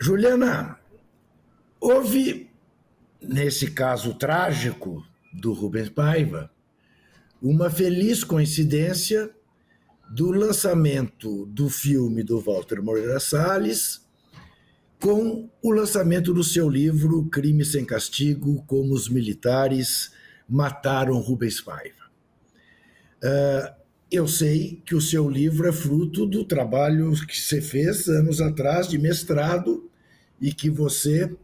Juliana, houve, nesse caso trágico do Rubens Paiva, uma feliz coincidência do lançamento do filme do Walter Moreira Salles com o lançamento do seu livro Crime Sem Castigo, Como os Militares Mataram Rubens Paiva. Eu sei que o seu livro é fruto do trabalho que você fez anos atrás de mestrado e que você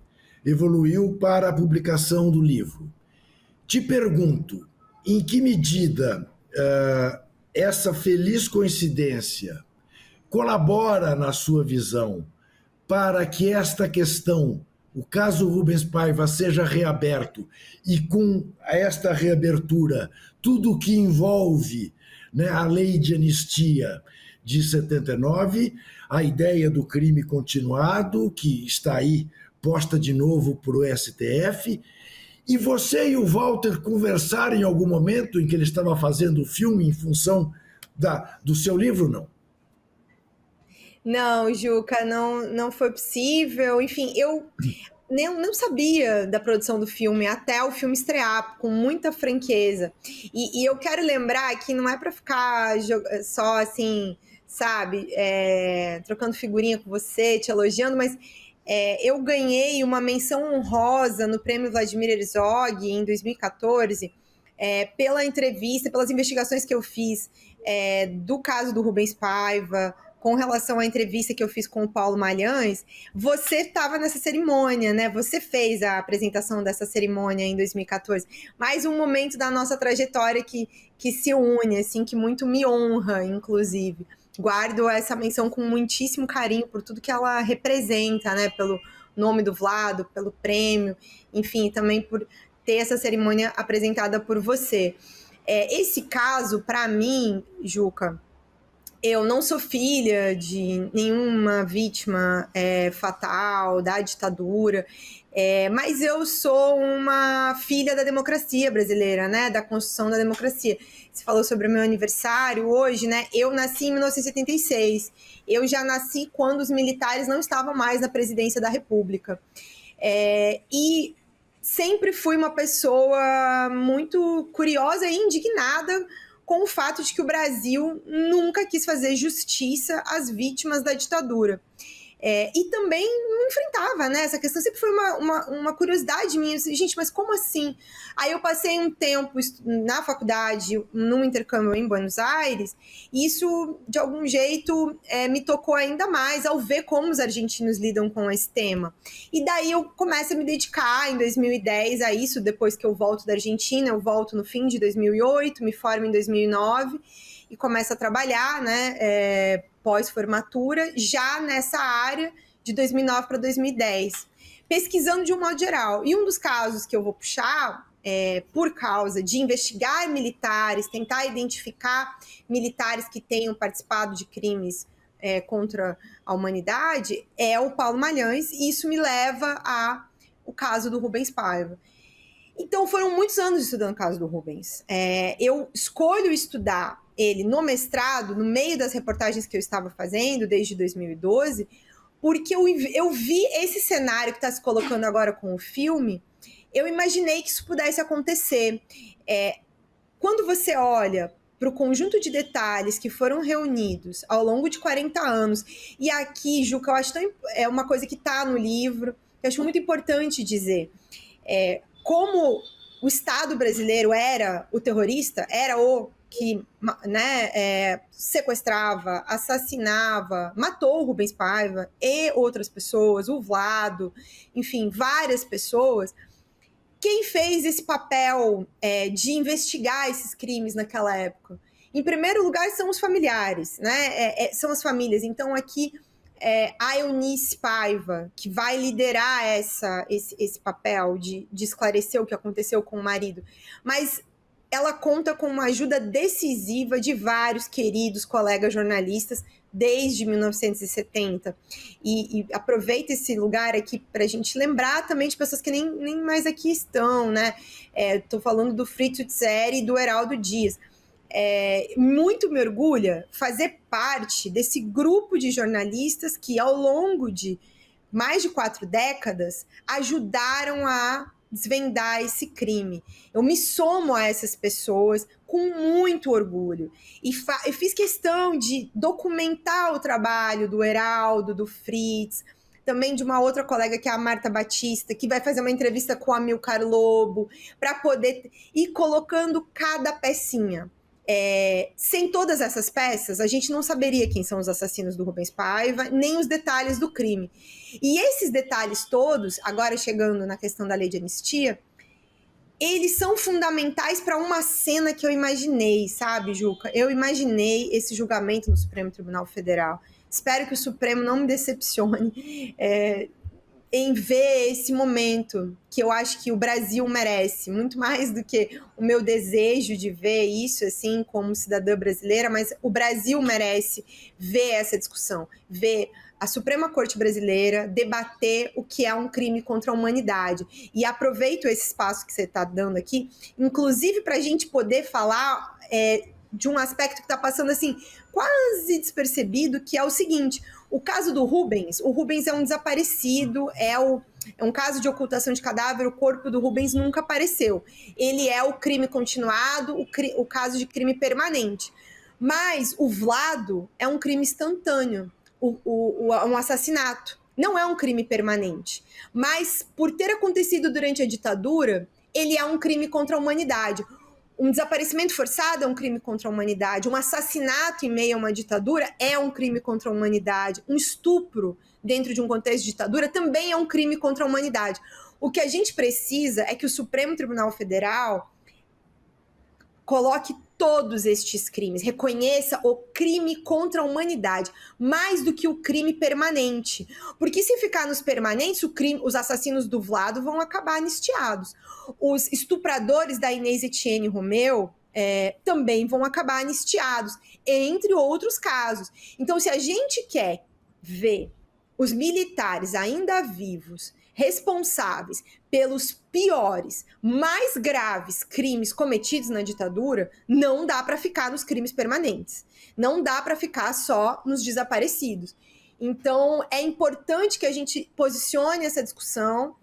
evoluiu para a publicação do livro. Te pergunto, em que medida essa feliz coincidência colabora, na sua visão, para que esta questão, o caso Rubens Paiva, seja reaberto e com esta reabertura, tudo o que envolve, né, a lei de anistia de 79, a ideia do crime continuado, que está aí posta de novo para o STF, e você e o Walter conversaram em algum momento em que ele estava fazendo o filme em função do seu livro, não? Não, Juca, não foi possível. Enfim, eu não sabia da produção do filme até o filme estrear, com muita franqueza. E eu quero lembrar que não é para ficar só assim, sabe, trocando figurinha com você, te elogiando, mas eu ganhei uma menção honrosa no Prêmio Vladimir Herzog em 2014, pela entrevista, pelas investigações que eu fiz do caso do Rubens Paiva, com relação à entrevista que eu fiz com o Paulo Malhães. Você estava nessa cerimônia, né? Você fez a apresentação dessa cerimônia em 2014. Mais um momento da nossa trajetória que se une, assim, que muito me honra, inclusive. Guardo essa menção com muitíssimo carinho por tudo que ela representa, né? Pelo nome do Vlado, pelo prêmio, enfim, também por ter essa cerimônia apresentada por você. Esse caso, para mim, Juca, eu não sou filha de nenhuma vítima fatal da ditadura, mas eu sou uma filha da democracia brasileira, né? Da construção da democracia. Você falou sobre o meu aniversário hoje, né? Eu nasci em 1976. Eu já nasci quando os militares não estavam mais na presidência da República. E sempre fui uma pessoa muito curiosa e indignada com o fato de que o Brasil nunca quis fazer justiça às vítimas da ditadura. E também não enfrentava, né? Essa questão sempre foi uma curiosidade minha. Gente, mas como assim? Aí eu passei um tempo na faculdade, num intercâmbio em Buenos Aires, e isso, de algum jeito, me tocou ainda mais ao ver como os argentinos lidam com esse tema. E daí eu começo a me dedicar, em 2010, a isso. Depois que eu volto da Argentina, eu volto no fim de 2008, me formo em 2009 e começo a trabalhar, né, pós-formatura, já nessa área de 2009 para 2010, pesquisando de um modo geral. E um dos casos que eu vou puxar, por causa de investigar militares, tentar identificar militares que tenham participado de crimes contra a humanidade, é o Paulo Malhães, e isso me leva ao caso do Rubens Paiva. Então, foram muitos anos estudando o caso do Rubens. Eu escolho estudar ele no mestrado, no meio das reportagens que eu estava fazendo, desde 2012, porque eu vi esse cenário que está se colocando agora com o filme, eu imaginei que isso pudesse acontecer. Quando você olha para o conjunto de detalhes que foram reunidos ao longo de 40 anos, e aqui, Juca, eu acho é uma coisa que está no livro, que eu acho muito importante dizer, como o Estado brasileiro era o terrorista, era o que, né, sequestrava, assassinava, matou o Rubens Paiva e outras pessoas, o Vlado, enfim, várias pessoas. Quem fez esse papel de investigar esses crimes naquela época? Em primeiro lugar, são os familiares, né? São as famílias. Então, aqui, a Eunice Paiva, que vai liderar esse papel de esclarecer o que aconteceu com o marido. Mas ela conta com uma ajuda decisiva de vários queridos colegas jornalistas desde 1970. E aproveita esse lugar aqui para a gente lembrar também de pessoas que nem mais aqui estão, né? Estou falando do Fritz Utzeri e do Heraldo Dias. Muito me orgulha fazer parte desse grupo de jornalistas que, ao longo de mais de 4 décadas, ajudaram a desvendar esse crime. Eu me somo a essas pessoas com muito orgulho. E eu fiz questão de documentar o trabalho do Heraldo, do Fritz, também de uma outra colega que é a Marta Batista, que vai fazer uma entrevista com a Amilcar Lobo, para poder ir colocando cada pecinha. Sem todas essas peças, a gente não saberia quem são os assassinos do Rubens Paiva, nem os detalhes do crime. E esses detalhes todos, agora chegando na questão da lei de anistia, eles são fundamentais para uma cena que eu imaginei, sabe, Juca? Eu imaginei esse julgamento no Supremo Tribunal Federal. Espero que o Supremo não me decepcione em ver esse momento que eu acho que o Brasil merece, muito mais do que o meu desejo de ver isso, assim, como cidadã brasileira, mas o Brasil merece ver essa discussão, ver a Suprema Corte Brasileira debater o que é um crime contra a humanidade. E aproveito esse espaço que você está dando aqui, inclusive para a gente poder falar de um aspecto que está passando assim, quase despercebido, que é o seguinte: o caso do Rubens, o Rubens é um desaparecido, é um caso de ocultação de cadáver, o corpo do Rubens nunca apareceu. Ele é o crime continuado, o caso de crime permanente. Mas o Vlado é um crime instantâneo, um assassinato. Não é um crime permanente. Mas, por ter acontecido durante a ditadura, ele é um crime contra a humanidade. Um desaparecimento forçado é um crime contra a humanidade. Um assassinato em meio a uma ditadura é um crime contra a humanidade. Um estupro dentro de um contexto de ditadura também é um crime contra a humanidade. O que a gente precisa é que o Supremo Tribunal Federal coloque todos estes crimes, reconheça o crime contra a humanidade, mais do que o crime permanente. Porque se ficar nos permanentes, os assassinos do Vlado vão acabar anistiados. Os estupradores da Inês Etienne Romeu também vão acabar anistiados, entre outros casos. Então, se a gente quer ver os militares ainda vivos, responsáveis pelos piores, mais graves crimes cometidos na ditadura, não dá para ficar nos crimes permanentes. Não dá para ficar só nos desaparecidos. Então, é importante que a gente posicione essa discussão,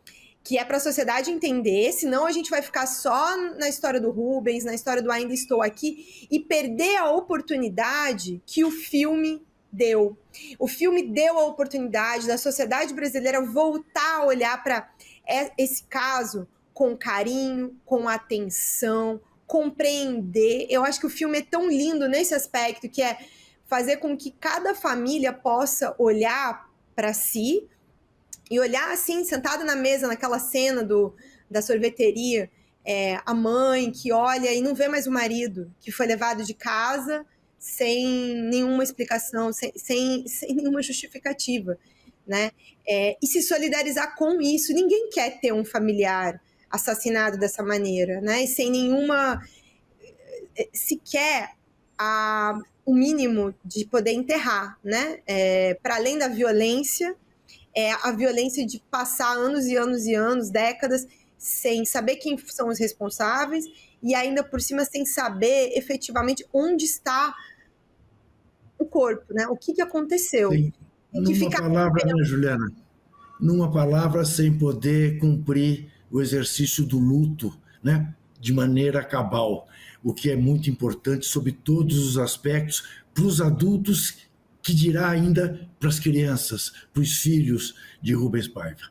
que é para a sociedade entender, senão a gente vai ficar só na história do Rubens, na história do Ainda Estou Aqui, e perder a oportunidade que o filme deu. O filme deu a oportunidade da sociedade brasileira voltar a olhar para esse caso com carinho, com atenção, compreender. Eu acho que o filme é tão lindo nesse aspecto, que é fazer com que cada família possa olhar para si e olhar assim, sentada na mesa, naquela cena da sorveteria, a mãe que olha e não vê mais o marido, que foi levado de casa sem nenhuma explicação, sem nenhuma justificativa, né? E se solidarizar com isso. Ninguém quer ter um familiar assassinado dessa maneira, né? E sem nenhuma, sequer o mínimo de poder enterrar, né? Para além da violência, a violência de passar anos e anos e anos, décadas, sem saber quem são os responsáveis e ainda por cima sem saber efetivamente onde está o corpo, né? O que aconteceu. Sim. Numa palavra, né, Juliana? Numa palavra, sem poder cumprir o exercício do luto, né, de maneira cabal, o que é muito importante sob todos os aspectos para os adultos, que dirá ainda para as crianças, para os filhos de Rubens Paiva.